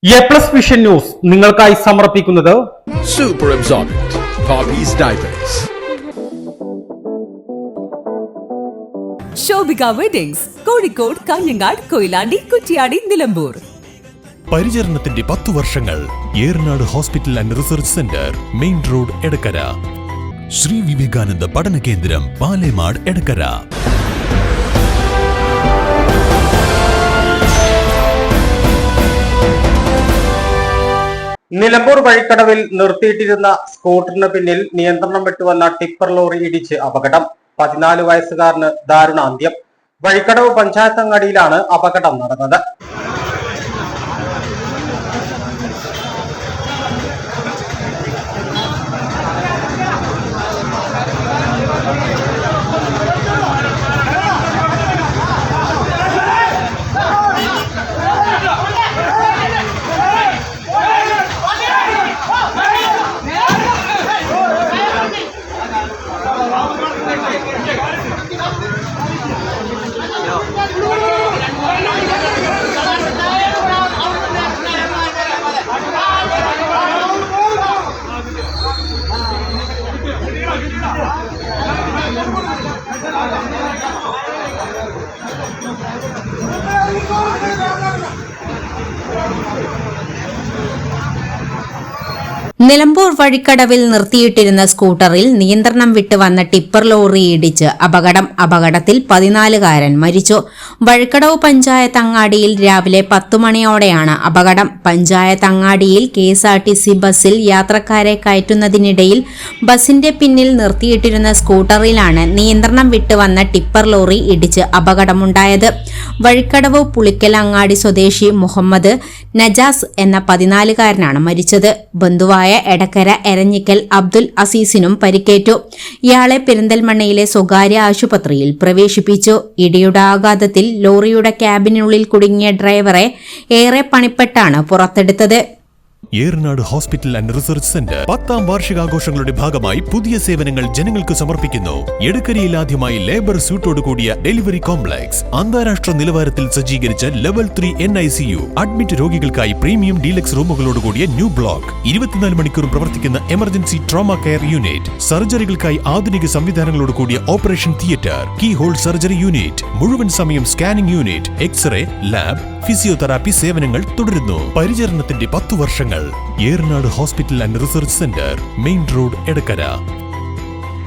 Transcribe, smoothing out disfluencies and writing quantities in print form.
A+ vision news നിങ്ങൾക്കായി സമർപ്പിക്കുന്നത് Super Absorbent Poppy's Diapers. Shobhika weddings Kozhikode, Kanhangad, Koyilandy, Kuttiady, Nilambur. പരിചരണത്തിന്റെ 10 വർഷങ്ങൾ. Eranad hospital and research centre, main road, Edakkara. Sree Vivekananda പഠന കേന്ദ്രം, പാലേമാട്, എടക്കര. നിലമ്പൂർ വഴിക്കടവിൽ നിർത്തിയിട്ടിരുന്ന സ്കൂട്ടറിന് പിന്നിൽ നിയന്ത്രണം വിട്ടുവന്ന ടിപ്പർ ലോറി ഇടിച്ച് അപകടം. 14 വയസ്സുകാരന് ദാരുണാന്ത്യം. വഴിക്കടവ് പഞ്ചായത്ത് അങ്ങാടിയിലാണ് അപകടം നടന്നത്. നിലമ്പൂർ വഴിക്കടവിൽ നിർത്തിയിട്ടിരുന്ന സ്കൂട്ടറിൽ നിയന്ത്രണം വിട്ട് വന്ന ടിപ്പർ ലോറി ഇടിച്ച് അപകടത്തിൽ 14കാരൻ മരിച്ചു. വഴിക്കടവ് പഞ്ചായത്ത് അങ്ങാടിയിൽ രാവിലെ 10 മണിയോടെയാണ് അപകടം. പഞ്ചായത്ത് അങ്ങാടിയിൽ KSRTC ബസ്സിൽ യാത്രക്കാരെ കയറ്റുന്നതിനിടയിൽ ബസിന്റെ പിന്നിൽ നിർത്തിയിട്ടിരുന്ന സ്കൂട്ടറിലാണ് നിയന്ത്രണം വിട്ട് വന്ന ടിപ്പർ ലോറി ഇടിച്ച് അപകടമുണ്ടായത്. വഴിക്കടവ് പുളിക്കൽ അങ്ങാടി സ്വദേശി മുഹമ്മദ് നജാസ് എന്ന 14കാരനാണ് മരിച്ചത്. ബന്ധുവായ എടക്കര എരഞ്ഞിക്കൽ അബ്ദുൽ അസീസിനും പരിക്കേറ്റു. ഇയാളെ പെരിന്തൽമണ്ണയിലെ സ്വകാര്യ ആശുപത്രിയിൽ പ്രവേശിപ്പിച്ചു. ഇടിയുടെ ആഘാതത്തിൽ ലോറിയുടെ ക്യാബിനുള്ളിൽ കുടുങ്ങിയ ഡ്രൈവറെ ഏറെ പണിപ്പെട്ടാണ് പുറത്തെടുത്തത്. Eranad hospital and research centre 10ാം വാർഷികാഘോഷങ്ങളുടെ ഭാഗമായി പുതിയ സേവനങ്ങൾ ജനങ്ങൾക്ക് സമർപ്പിക്കുന്നു. എടക്കരയിൽ ആദ്യമായി ലേബർ സ്യൂട്ടോട് കൂടിയ ഡെലിവറി കോംപ്ലക്സ്, അന്താരാഷ്ട്ര നിലവാരത്തിൽ സജ്ജീകരിച്ച ലെവൽ 3 NICU, അഡ്മിറ്റ് രോഗികൾക്കായി പ്രീമിയം ഡീലക്സ് റൂമുകളോട് കൂടിയ ന്യൂ ബ്ലോക്ക്, 24 മണിക്കൂറും പ്രവർത്തിക്കുന്ന എമർജൻസി ട്രോമ കെയർ യൂണിറ്റ്, സർജറികൾക്കായി ആധുനിക സംവിധാനങ്ങളോട് കൂടിയ operation theatre, keyhole surgery unit, മുഴുവൻ സമയം scanning unit, x-ray, lab, physiotherapy സേവനങ്ങൾ തുടരുന്നു. പരിചരണത്തിന്റെ 10 വർഷങ്ങൾ. Eranad hospital and research centre, main road, Edakkara.